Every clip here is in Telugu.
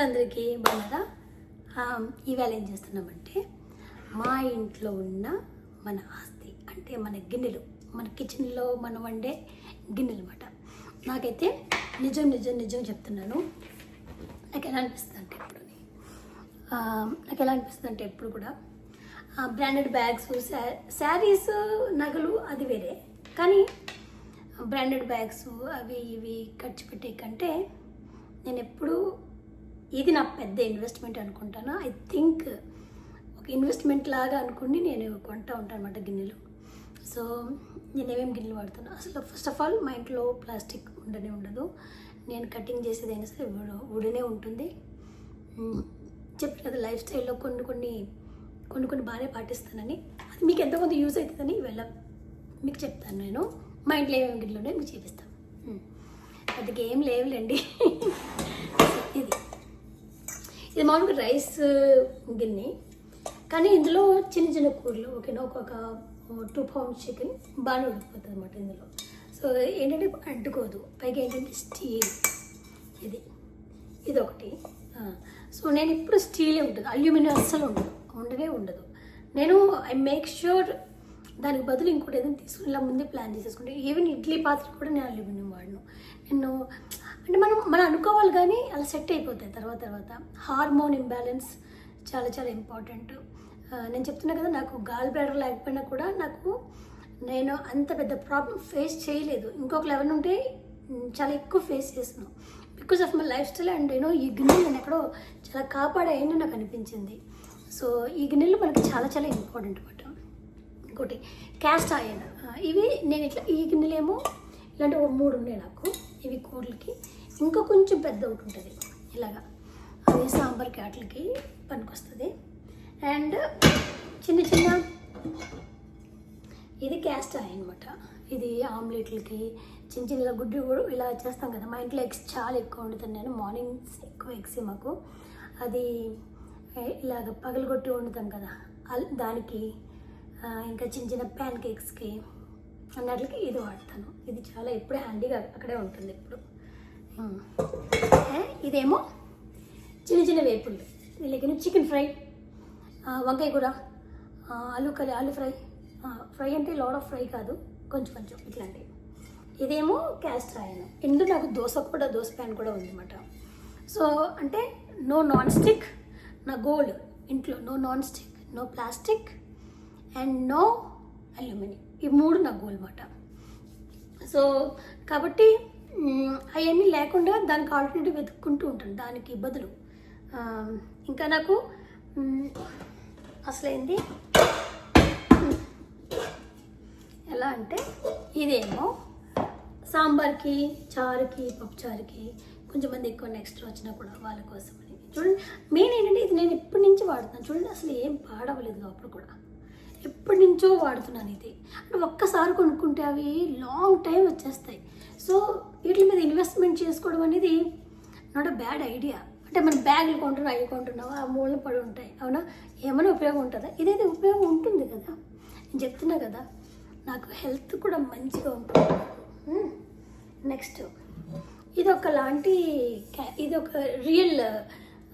అందరికీ బాగా ఈవేళ ఏం చేస్తున్నామంటే మా ఇంట్లో ఉన్న మన ఆస్తి అంటే మన గిన్నెలు, మన కిచెన్లో మనం వండే గిన్నెలు అన్నమాట. నాకైతే నిజం నిజం నిజం చెప్తున్నాను. నాకు ఎలా అనిపిస్తుంది అంటే ఎప్పుడు కూడా బ్రాండెడ్ బ్యాగ్స్, శారీస్, నగలు అది వేరే, కానీ బ్రాండెడ్ బ్యాగ్స్ అవి ఇవి ఖర్చు పెట్టే కంటే నేను ఎప్పుడు ఇది నా పెద్ద ఇన్వెస్ట్మెంట్ అనుకుంటాను. ఐ థింక్ ఒక ఇన్వెస్ట్మెంట్ లాగా అనుకుని నేను కొంటూ ఉంటాను అన్నమాట గిన్నెలు. సో నేను ఏమేమి గిన్నెలు వాడుతాను, అసలు ఫస్ట్ ఆఫ్ ఆల్ మా ఇంట్లో ప్లాస్టిక్ ఉండదు. నేను కటింగ్ చేసేదైనా సరే వుడనే ఉంటుంది. చెప్పాను కదా, లైఫ్ స్టైల్లో కొన్ని బాగానే పాటిస్తానని, అది మీకు ఎంతో కొంత యూజ్ అవుతుందని ఇవాళ మీకు చెప్తాను. నేను మా ఇంట్లో ఏమేమి గిన్నెలు ఉన్నాయో మీకు చూపిస్తాను. పెద్దగా ఏం లేవులేండి. ఇది మామూలుగా రైస్ గిన్నె, కానీ ఇందులో చిన్న చిన్న కూరలు ఓకేనా, ఒక 2 pounds చికెన్ బాగా ఉడికిపోతుంది అన్నమాట ఇందులో. సో ఏంటంటే అంటుకోదు, పైగా ఏంటంటే స్టీల్ ఇది ఒకటి. సో నేను ఇప్పుడు స్టీలే ఉంటుంది, అల్యూమినియం అస్సలు ఉండదు. నేను ఐ మేక్ ష్యూర్ దానికి బదులు ఇంకోటి ఏదైనా తీసుకుని ఇలా ముందే ప్లాన్ చేసేసుకుంటే, ఈవెన్ ఇడ్లీ పాత్ర కూడా నేను అల్యూమినియం వాడను. అంటే మనం అనుకోవాలి, కానీ అలా సెట్ అయిపోతాయి తర్వాత. హార్మోన్ ఇంబ్యాలెన్స్ చాలా చాలా ఇంపార్టెంట్. నేను చెప్తున్నా కదా, నాకు గాల్ బ్లాడర్ లేకపోయినా కూడా నేను అంత పెద్ద ప్రాబ్లం ఫేస్ చేయలేదు. ఇంకొక లెవెల్ ఉంటే చాలా ఎక్కువ ఫేస్ చేస్తున్నాను because of my life style. And ఈ గిన్నెలు నేను ఎక్కడో చాలా కాపాడాయని నాకు అనిపించింది. సో ఈ గిన్నెలు మనకి చాలా చాలా ఇంపార్టెంట్ అన్నమాట. ఇంకోటి క్యాస్ట్ ఐరన్, ఇవి నేను ఇట్లా ఈ గిన్నెలేమో ఇలాంటి 3 ఉన్నాయి నాకు. ఇవి కూరలకి, ఇంకా కొంచెం పెద్ద ఒకటి ఉంటుంది ఇలాగా, అది సాంబార్ క్యాట్లకి పనికొస్తుంది. అండ్ చిన్న ఇది క్యాస్ట్ ఐరన్ అనమాట. ఇది ఆమ్లెట్లకి, చిన్న గుడ్డు ఇలా చేస్తాం కదా. మా ఇంట్లో ఎగ్స్ చాలా ఎక్కువ వండుతాను నేను, మార్నింగ్స్ ఎక్కువ ఎగ్స్ మాకు. అది ఇలాగ పగలగొట్టి వండుతాం కదా దానికి, ఇంకా చిన్న ప్యాన్ కేక్స్కి అన్నట్లకి ఇది వాడతాను. ఇది చాలా ఎప్పుడే హ్యాండీగా అక్కడే ఉంటుంది ఎప్పుడు. ఇదేమో చిన్న వేపుళ్ళు, లేకపోతే చికెన్ ఫ్రై, వంకాయ కూర, ఆలు ఫ్రై అంటే లాడ్ ఆఫ్ ఫ్రై కాదు, కొంచెం ఇట్లాంటివి. ఇదేమో క్యాస్ట్ ఐరన్. ఇందులో నాకు దోశ ప్యాన్ కూడా ఉందన్నమాట. సో అంటే నో నాన్ స్టిక్, నా గోల్డ్ ఇంట్లో no non stick, no plastic and no aluminium. ఈ 3 నా గోల్ అన్నమాట. సో కాబట్టి అవన్నీ లేకుండా దానికి ఆల్టర్నేటివ్ వెతుక్కుంటూ ఉంటాను దానికి బదులు. ఇంకా నాకు అసలైంది ఎలా అంటే, ఇదేమో సాంబార్కి, చారుకి, పప్పుచారుకి కొంచెంమంది ఎక్కువ ఎక్స్ట్రా వచ్చినా కూడా వాళ్ళ కోసం అని. చూడండి, మెయిన్ ఏంటంటే ఇది నేను ఎప్పటి నుంచి వాడుతున్నాను చూడండి, అసలు ఏం పాడవలేదు అప్పుడు కూడా, ఎప్పటి నుంచో వాడుతున్నాను ఇది. అంటే ఒక్కసారి కొనుక్కుంటే అవి లాంగ్ టైం వచ్చేస్తాయి. సో వీటి మీద ఇన్వెస్ట్మెంట్ చేసుకోవడం అనేది నాట్ అ బ్యాడ్ ఐడియా. అంటే మనం బ్యాగులు కొంటున్నావా, ఆ మూలన పడి ఉంటాయి, అవునా, ఏమైనా ఉపయోగం ఉంటుందా? ఇదైతే ఉపయోగం ఉంటుంది కదా. నేను చెప్తున్నా కదా, నాకు హెల్త్ కూడా మంచిగా ఉంటుంది. నెక్స్ట్ ఇది ఒక రియల్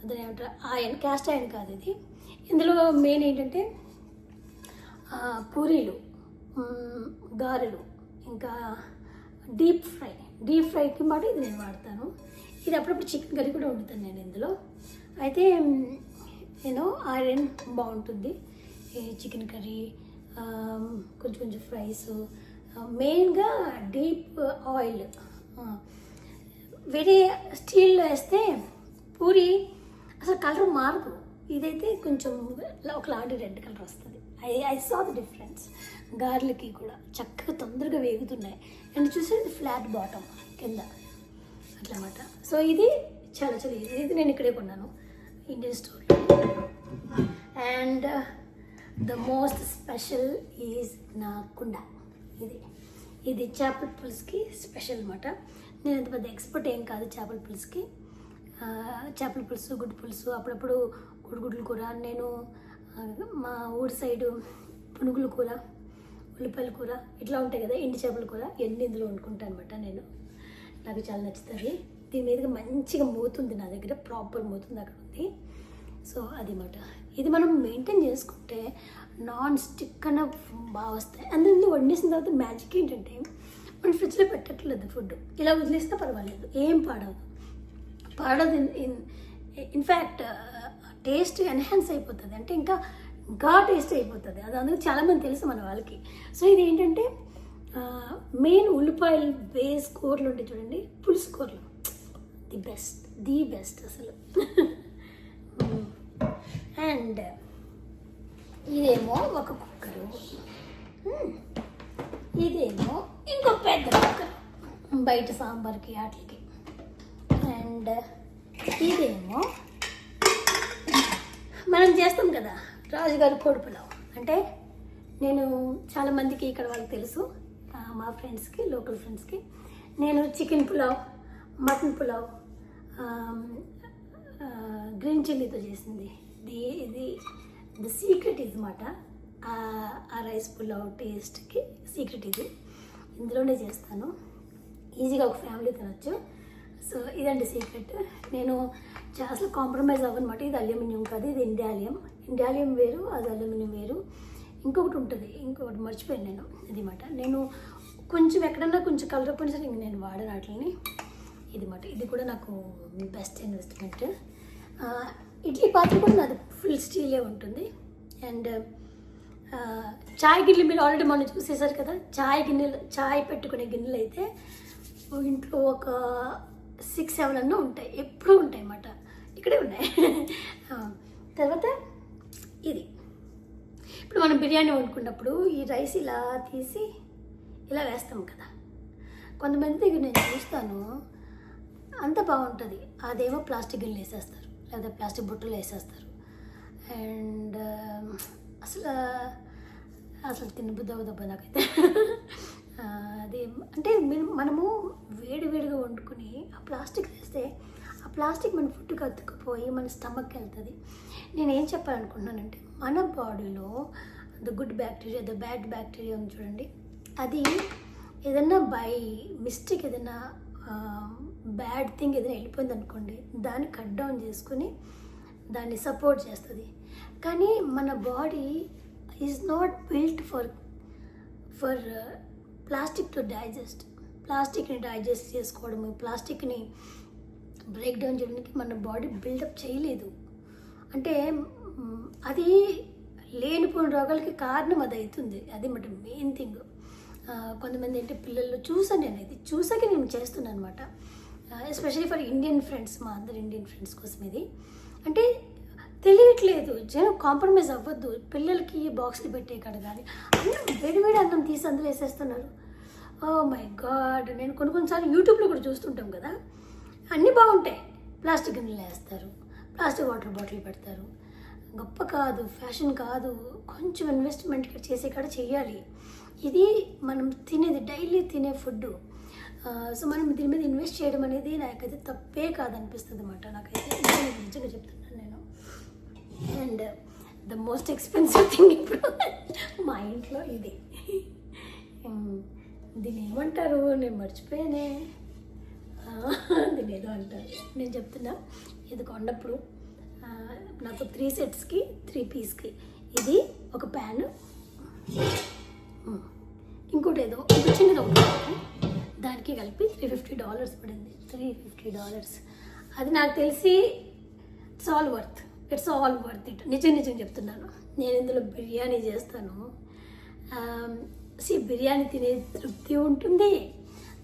అదే ఏమంటారు ఐరన్, క్యాస్ట్ ఐరన్ కాదు ఇది. ఇందులో మెయిన్ ఏంటంటే పూరీలు, గారెలు, ఇంకా డీప్ ఫ్రైకి మాట ఇది నేను వాడతాను. ఇది అప్పుడప్పుడు చికెన్ కర్రీ కూడా వండుతాను నేను ఇందులో. అయితే ఐరన్ బాగుంటుంది. చికెన్ కర్రీ, కొంచెం ఫ్రైస్, మెయిన్గా డీప్ ఆయిల్. వేరే స్టీల్లో వేస్తే పూరి అసలు కలర్ మారదు, ఇదైతే కొంచెం ఒకలాంటి రెడ్ కలర్ వస్తుంది. I saw the difference. గార్లకి కూడా చక్కగా తొందరగా వేగుతున్నాయి. అండ్ చూసేది ఫ్లాట్ బాటమ్ కింద అట్లా అన్నమాట. సో ఇది చాలా చాలా ఇది నేను ఇక్కడే కొన్నాను ఇండియన్ స్టోర్లో. And the most special is నా కుండ. ఇది చేపల పులుసుకి స్పెషల్ అన్నమాట. నేను అంత పెద్ద ఎక్స్పర్ట్ ఏం కాదు చేపల పులుసుకి. చేపల పులుసు, గుడ్డు పులుసు, అప్పుడప్పుడు గుడ్ల కూర. నేను మా ఊరి సైడు పునుగుల కూర, ఉల్లిపాయల కూర ఇట్లా ఉంటాయి కదా, ఎండి చేపల కూర, ఎన్ని ఇందులో వండుకుంటాను అనమాట. నాకు చాలా నచ్చుతుంది. దీని మీదగా మంచిగా మూతుంది నా దగ్గర, ప్రాపర్ మూతుంది అక్కడ ఉంది. సో అది మాట. ఇది మనం మెయింటైన్ చేసుకుంటే నాన్ స్టిక్ అన్న బాగా వస్తాయి. అందులో వండేసిన తర్వాత మ్యాజిక్ ఏంటంటే మనం ఫ్రిడ్జ్లో పెట్టట్లేదు ఫుడ్, ఇలా వదిలేసినా పర్వాలేదు, ఏం పాడదు. ఇన్ఫ్యాక్ట్ టేస్ట్ ఎన్హాన్స్ అయిపోతుంది, అంటే ఇంకా టేస్ట్ అయిపోతుంది. అది అందుకు చాలామంది తెలుసు మన వాళ్ళకి. సో ఇది ఏంటంటే మెయిన్ ఉల్లిపాయలు వేసి కూరలు ఉంటాయి చూడండి, పులుసు కూరలు, ది బెస్ట్ అసలు. అండ్ ఇదేమో ఒక కుక్కరు, ఇదేమో ఇంకో పెద్ద కుక్కర్ బయట సాంబార్కి వాటికి. అండ్ ఇదేమో మనం చేస్తాం కదా రాజుగారి కోడి పులావ్. అంటే నేను చాలామందికి ఇక్కడ వాళ్ళకి తెలుసు, మా ఫ్రెండ్స్కి, లోకల్ ఫ్రెండ్స్కి, నేను chicken pulao, mutton pulao, green చిల్లీతో చేసింది. ఇది ది సీక్రెట్ ఇది మాట. ఆ రైస్ పులావ్ టేస్ట్కి సీక్రెట్ ఇది. ఇందులోనే చేస్తాను, ఈజీగా ఒక ఫ్యామిలీ తినొచ్చు. సో ఇదండి సీక్రెట్. నేను అసలు కాంప్రమైజ్ అవ్వనమాట. ఇది అల్యూమినియం కాదు, ఇది ఇండియాలియం వేరు, అది అల్యూమినియం వేరు. ఇంకొకటి ఉంటుంది, ఇంకొకటి మర్చిపోయాను నేను, ఇది మాట. నేను కొంచెం ఎక్కడన్నా కొంచెం కలర్ పోయినా సరే ఇంక నేను వాడను వాటిని. ఇది మాట. ఇది కూడా నాకు బెస్ట్ ఇన్వెస్ట్మెంట్. ఇడ్లీ పాత్ర కూడా నాది ఫుల్ స్టీలే ఉంటుంది. అండ్ చాయ్ గిన్నెలు మీరు ఆల్రెడీ మనం చూసేసారు కదా, చాయ్ పెట్టుకునే గిన్నెలు అయితే ఇంట్లో ఒక 6-7 అన్నా ఉంటాయి, ఎప్పుడూ ఉంటాయి అన్నమాట. ఇక్కడే ఉన్నాయి. తర్వాత ఇది ఇప్పుడు మనం బిర్యానీ వండుకున్నప్పుడు ఈ రైస్ ఇలా తీసి ఇలా వేస్తాం కదా, కొంతమంది దగ్గర నేను చూస్తాను అంత బాగుంటుంది, అదేమో ప్లాస్టిక్ గిన్నెలు వేసేస్తారు లేదా ప్లాస్టిక్ బుట్టలు వేసేస్తారు. అండ్ అసలు తినబుద్ధి అవుదబ్బా నాకైతే. అది అంటే మనము వేడిగా వండుకుని ఆ ప్లాస్టిక్ వేస్తే ఆ ప్లాస్టిక్ మన ఫుడ్కి అతుక్కుపోయి మన స్టమక్కి వెళ్తుంది. నేనేం చెప్పాలనుకుంటున్నానంటే మన బాడీలో the good bacteria, the bad bacteria ఉంది చూడండి, అది ఏదన్నా బై మిస్టేక్ ఏదైనా బ్యాడ్ థింగ్ ఏదైనా వెళ్ళిపోయింది అనుకోండి, దాన్ని కట్ డౌన్ చేసుకుని దాన్ని సపోర్ట్ చేస్తుంది. కానీ మన body is not built for plastic to digest. ప్లాస్టిక్ని డైజెస్ట్ చేసుకోవడము, ప్లాస్టిక్ని బ్రేక్ డౌన్ చేయడానికి మన బాడీ బిల్డప్ చేయలేదు. అంటే అది లేనిపోయిన రోగాలకి కారణం అది అవుతుంది. అది మాట మెయిన్ థింగ్. కొంతమంది ఏంటి పిల్లల్లో చూసాను, నేను ఇది చూసాక నేను చేస్తున్నాను అనమాట. ఎస్పెషల్లీ ఫర్ ఇండియన్ ఫ్రెండ్స్, మా అందరు ఇండియన్ ఫ్రెండ్స్ కోసం ఇది. అంటే తెలియట్లేదు, జనం కాంప్రమైజ్ అవ్వద్దు. పిల్లలకి బాక్స్లు పెట్టే కాడ కానీ అన్నం వేడి అన్నం తీసి అందులో వేసేస్తున్నారు. Oh my God. నేను కొన్నిసార్లు యూట్యూబ్లో కూడా చూస్తుంటాం కదా, అన్నీ బాగుంటాయి, ప్లాస్టిక్ గిన్నెలు వేస్తారు, ప్లాస్టిక్ వాటర్ బాటిల్ పెడతారు. గొప్ప కాదు, ఫ్యాషన్ కాదు, కొంచెం ఇన్వెస్ట్మెంట్ చేసే కాడ చెయ్యాలి. ఇది మనం తినేది డైలీ తినే ఫుడ్. సో మనం దీని మీద ఇన్వెస్ట్ చేయడం అనేది నాకైతే తప్పే కాదనిపిస్తుంది అన్నమాట. నాకైతే నిజంగా చెప్తున్నాను నేను. And the most expensive thing ఇప్పుడు మా ఇంట్లో ఇది. దీన్ని ఏమంటారు, నేను మర్చిపోయానే. దీన్ని ఏదో అంటారు, నేను చెప్తున్నా. ఇది కొన్నప్పుడు నాకు 3 సెట్స్కి 3 పీస్కి ఇది ఒక ప్యాన్, ఇంకోటి ఏదో ఇంకో చిన్నది ఒక దానికి కలిపి $350 పడింది. $350. అది నాకు తెలిసి ఇట్స్ ఆల్ వర్త్ ఇట్. నిజం చెప్తున్నాను. నేను ఇందులో బిర్యానీ చేస్తాను. బిర్యానీ తినే తృప్తి ఉంటుంది,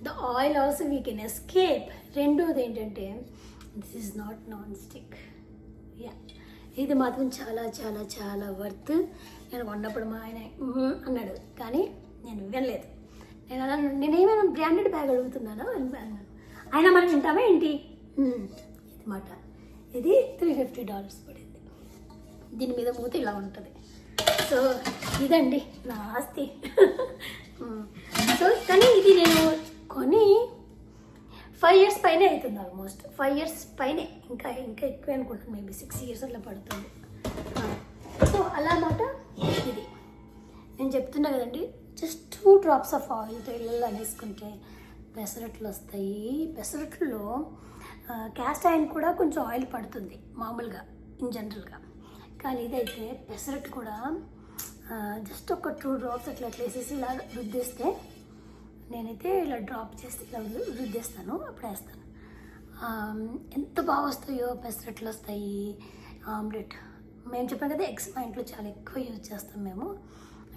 the oil also we can escape. రెండోది ఏంటంటే this is not non stick. ఇది మాత్రం చాలా చాలా చాలా వర్త్. నేను కొన్నప్పుడు మా ఆయన అన్నాడు, కానీ నేను వినలేదు. నేనేమైనా బ్రాండెడ్ బ్యాగ్ అడుగుతున్నాను అన్నాను. అయినా మనం వింటామా ఏంటి? ఇది మాట. ఇది $350 పడింది. దీని మీద మూత ఇలా ఉంటుంది. సో ఇదండి నా ఆస్తి. సో కానీ ఇది నేను కొని 5 years పైనే అవుతుంది, ఆల్మోస్ట్ 5 years పైనే, ఇంకా ఎక్కువ అనుకుంటున్నాను, మేబీ 6 years అట్లా పడుతుంది. సో అలా మాట. ఇది నేను చెప్తున్నా కదండి, జస్ట్ 2 drops ఆఫ్ ఆయిల్తో ఇళ్ళల్లో అనేసుకుంటే పెసరట్లు వస్తాయి. పెసరట్లో క్యాస్ట్ ఐరన్ కూడా కొంచెం ఆయిల్ పడుతుంది మామూలుగా ఇన్ జనరల్గా. కానీ ఇదైతే పెసరట్టు కూడా జస్ట్ ఒక 2 డ్రాప్స్ అట్లా వేసేసి ఇలా రుద్దేస్తే, నేనైతే ఇలా డ్రాప్ చేసి ఇలా రుద్దేస్తాను, అప్పుడు వేస్తాను. ఎంత బాగా వస్తాయో పెసరట్లు వస్తాయి. ఆమ్లెట్ మేము చెప్పాం కదా, ఎగ్స్ మా ఇంట్లో చాలా ఎక్కువ యూజ్ చేస్తాం మేము.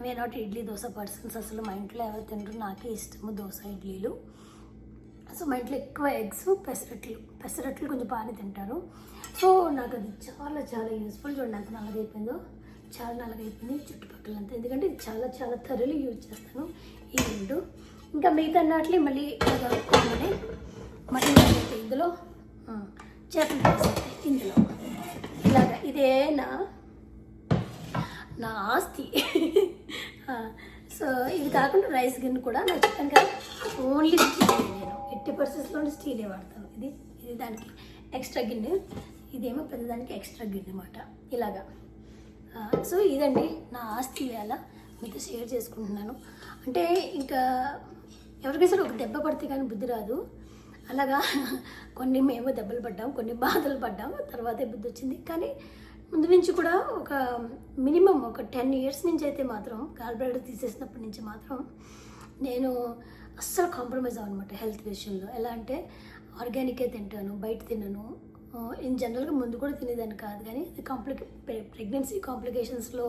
We are not idli dosa persons. అసలు మా ఇంట్లో ఎవరు తింటారు, నాకే ఇష్టము దోశ ఇడ్లీలు. సో మా ఇంట్లో ఎక్కువ ఎగ్స్, పెసరట్లు కొంచెం బాగానే తింటారు. సో నాకు అది చాలా చాలా యూస్ఫుల్. చూడండి ఎంత నల్లగైపోయిందో, చాలా నల్లగైపోయింది చుట్టుపక్కలంతా. ఎందుకంటే ఇది చాలా చాలా థరలీ యూజ్ చేస్తాను ఈ రెండు. ఇంకా మిగతా అన్నట్లు మళ్ళీ కామనే మటన్ ఇందులో, చేపలు వేసేస్తాయి ఇందులో. ఇలాగా ఇదే నా ఆస్తి. సో ఇది కాకుండా రైస్ గిన్నె కూడా నాకు చెప్పాను కదా, ఓన్లీ స్టీల్. నేను 80% స్టీలే వాడతాను. ఇది దానికి ఎక్స్ట్రా గిన్నె, ఇదేమో పెద్దదానికి ఎక్స్ట్రా గిన్నె అన్నమాట. ఇలాగా. సో ఇదండి నా ఆస్తి. వేళ మీతో షేర్ చేసుకుంటున్నాను. అంటే ఇంకా ఎవరికైనా సరే ఒక దెబ్బ పడితే కానీ బుద్ధి రాదు. అలాగా కొన్ని మేము దెబ్బలు పడ్డాం, కొన్ని బాధలు పడ్డాం, తర్వాతే బుద్ధి వచ్చింది. కానీ ముందు నుంచి కూడా ఒక మినిమం ఒక 10 years నుంచి అయితే మాత్రం, గాల్బ్లాడర్ తీసేసినప్పటి నుంచి మాత్రం నేను అస్సలు కాంప్రమైజ్ అవ్వనమాట హెల్త్ విషయంలో. ఎలా అంటే ఆర్గానికే తింటాను, బయట తినను. ఇన్ జనరల్గా ముందు కూడా తినేదాన్ని కాదు, కానీ ప్రెగ్నెన్సీ కాంప్లికేషన్స్లో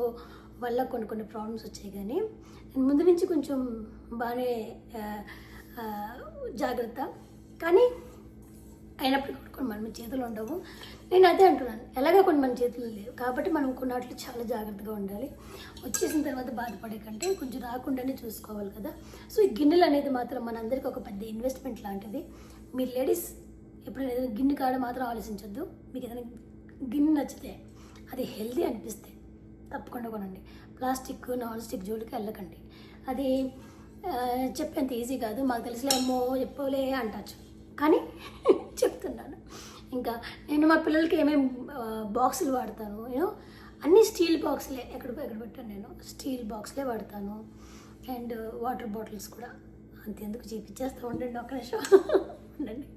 వల్ల కొన్ని ప్రాబ్లమ్స్ వచ్చాయి. కానీ నేను ముందు నుంచి కొంచెం బాగానే జాగ్రత్త. కానీ అయినప్పటికీ కొన్ని మన చేతులు ఉండవు. నేను అదే అంటున్నాను, ఎలాగో కొన్ని మన చేతులు లేవు కాబట్టి మనం కొన్నాట్లు చాలా జాగ్రత్తగా ఉండాలి. వచ్చేసిన తర్వాత బాధపడే కంటే కొంచెం రాకుండానే చూసుకోవాలి కదా. సో ఈ గిన్నెలు అనేది మాత్రం మనందరికీ ఒక పెద్ద ఇన్వెస్ట్మెంట్ లాంటిది. మీరు లేడీస్ ఎప్పుడైనా ఏదైనా గిన్నె కాడ మాత్రం ఆలోచించొద్దు. మీకు ఏదైనా గిన్నె నచ్చితే, అది హెల్దీ అనిపిస్తే తప్పకుండా కొనండి. ప్లాస్టిక్, నాన్ స్టిక్ జోలికి వెళ్ళకండి. అది చెప్పేంత ఈజీ కాదు. మాకు తెలిసిలేమో చెప్పలే అంటచ్చు, కానీ చెప్తున్నాను. ఇంకా నేను మా పిల్లలకి ఏమేమి బాక్సులు వాడతాను, అన్నీ స్టీల్ బాక్స్లే. ఎక్కడ పెట్టాను నేను, స్టీల్ బాక్స్లే వాడతాను. అండ్ వాటర్ బాటిల్స్ కూడా అంతెందుకు చూపించేస్తూ ఉండండి, ఒక నిమిషం ఉండండి.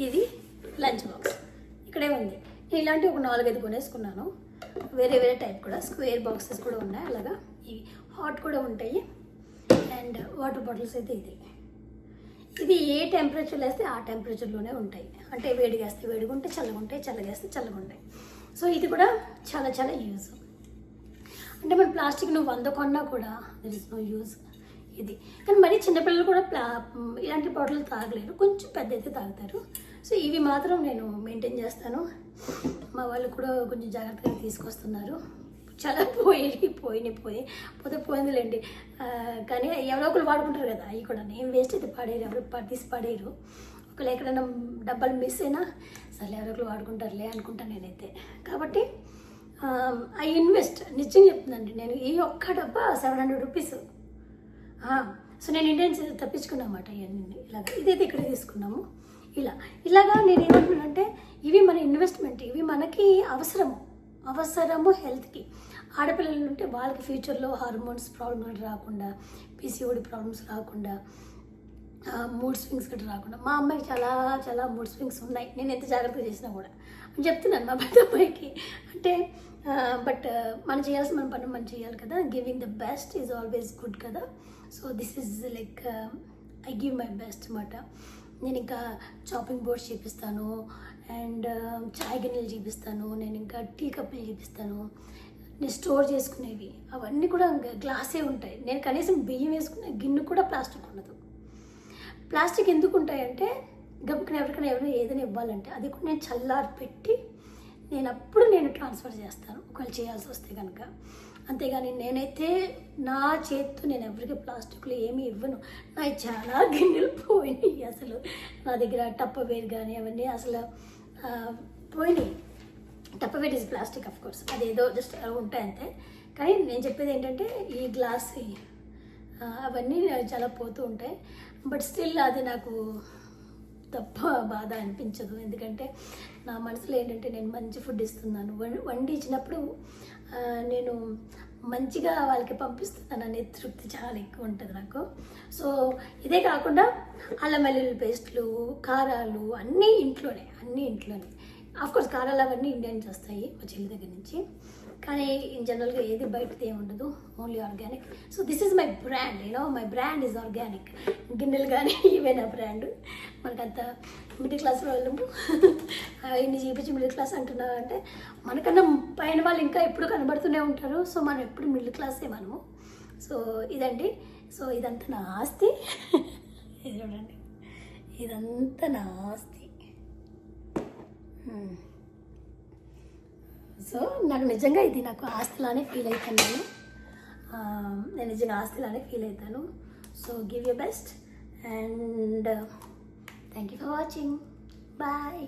ఇది లంచ్ బాక్స్ ఇక్కడే ఉంది. నేను ఇలాంటి ఒక 4-5 కొనేసుకున్నాను. వేరే టైప్ కూడా స్క్వేర్ బాక్సెస్ కూడా ఉన్నాయి. అలాగా ఇవి హాట్ కూడా ఉంటాయి. అండ్ వాటర్ బాటిల్స్ అయితే ఇది ఏ టెంపరేచర్లో వేస్తే ఆ టెంపరేచర్లోనే ఉంటాయి. అంటే వేడిగా వేస్తే వేడిగా ఉంటాయి, చల్లగా ఉంటాయి, చల్లగా వేస్తే చల్లగా ఉంటాయి. సో ఇది కూడా చాలా చాలా యూజ్. అంటే మన ప్లాస్టిక్ నువ్వు 100 కొన్నా కూడా దర్ ఇస్ నో యూజ్ ఇది. కానీ మరీ చిన్నపిల్లలు కూడా ఇలాంటి బాటిల్ తాగలేరు, కొంచెం పెద్ద అయితే తాగుతారు. సో ఇవి మాత్రం నేను మెయింటైన్ చేస్తాను. మా వాళ్ళు కూడా కొంచెం జాగ్రత్తగా తీసుకొస్తున్నారు. చాలా పోయిందిలేండి. కానీ ఎవరో ఒకరు వాడుకుంటారు కదా, అవి కూడా నేను వేస్ట్ అయితే పడేరు, ఎవరు తీసి పడేరు. ఒకవేళ ఎక్కడైనా డబ్బాలు మిస్ అయినా సరే ఎవరో ఒకరు వాడుకుంటారులే అనుకుంటాను నేనైతే. కాబట్టి ఐ ఇన్వెస్ట్. నిజంగా చెప్తున్నానండి, నేను ఈ ఒక్క డబ్బా 700 రూపీస్. సో నేను ఇండియన్స్ తప్పించుకున్నమాట ఇవన్నీ. ఇలాగ ఇదైతే ఇక్కడ తీసుకున్నాము. ఇలాగా నేను ఏమంటున్నానంటే, ఇవి మన ఇన్వెస్ట్మెంట్, ఇవి మనకి అవసరము హెల్త్కి. ఆడపిల్లలు ఉంటే వాళ్ళకి ఫ్యూచర్లో హార్మోన్స్ ప్రాబ్లమ్ రాకుండా, పీసీఓడి ప్రాబ్లమ్స్ రాకుండా, మూడ్ స్వింగ్స్ గట్రా రాకుండా. మా అమ్మాయికి చాలా చాలా మూడ్ స్వింగ్స్ ఉన్నాయి, నేను ఎంత జాగ్రత్తగా చేసినా కూడా అని చెప్తున్నాను మా పెద్ద అమ్మాయికి. అంటే బట్ మనం చేయాల్సిన మన పని మనం చేయాలి కదా. Giving the best is always good కదా. So this is like I give my best అన్నమాట. నేను ఇంకా చాపింగ్ బోర్డ్స్ చూపిస్తాను, అండ్ చాయ్ గిన్నెలు చూపిస్తాను, నేను ఇంకా టీ కప్పులు చూపిస్తాను, నేను స్టోర్ చేసుకునేవి అవన్నీ కూడా గ్లాసే ఉంటాయి. నేను కనీసం బియ్యం వేసుకునే గిన్నె కూడా ప్లాస్టిక్ ఉండదు. ప్లాస్టిక్ ఎందుకు ఉంటాయంటే, గబుక్కున ఎవరైనా ఏదైనా ఇవ్వాలంటే అది కూడా నేను చల్లారి పెట్టి నేను ట్రాన్స్ఫర్ చేస్తాను ఒకవేళ చేయాల్సి వస్తే కనుక. అంతేగాని నేనైతే నా చేతితో నేను ఎవరికి ప్లాస్టిక్లో ఏమీ ఇవ్వను. నాకు చాలా గిన్నెలు పోయినాయి అసలు. నా దగ్గర టప్పవేర్ కానీ అవన్నీ అసలు పోయినాయి. టప్పవేర్ ఇస్ ప్లాస్టిక్ ఆఫ్ కోర్స్, అదేదో జస్ట్ ఉంటాయి అంతే. కానీ నేను చెప్పేది ఏంటంటే ఈ గ్లాస్ అవన్నీ చాలా పోతూ ఉంటాయి. బట్ స్టిల్ అది నాకు తప్ప బాధ అనిపించదు. ఎందుకంటే నా మనసులో ఏంటంటే నేను మంచి ఫుడ్ ఇస్తున్నాను. వండి ఇచ్చినప్పుడు నేను మంచిగా వాళ్ళకి పంపిస్తున్నాను అనే తృప్తి చాలా ఎక్కువ ఉంటుంది నాకు. సో ఇదే కాకుండా అల్లం వెల్లుల్లి పేస్ట్లు, కారాలు అన్నీ ఇంట్లోనే. ఆఫ్కోర్స్ కారాలు అవన్నీ ఇండియా నుంచి వస్తాయి మా చెల్లి దగ్గర నుంచి, కానీ ఇన్ జనరల్గా ఏది బయటది ఏమి ఉండదు, only organic. So this is my brand, my brand is organic. గిన్నెలు కానీ ఇవే నా బ్రాండ్. మనకంత మిడిల్ క్లాస్ వాళ్ళము ఇన్ని చూపించి మిడిల్ క్లాస్ అంటున్నారు అంటే, మనకన్నా పైన వాళ్ళు ఇంకా ఎప్పుడు కనబడుతూనే ఉంటారు. సో మనం ఎప్పుడు మిడిల్ క్లాసే మనము. సో ఇదండి. సో ఇదంతా నా ఆస్తి. ఇది చూడండి, ఇదంతా నా ఆస్తి. సో నాకు నిజంగా ఇది నాకు ఆస్తిలానే ఫీల్ అవుతాను నేను నిజంగా ఆస్తిలానే ఫీల్ అవుతాను. So give you best and thank you for watching. Bye.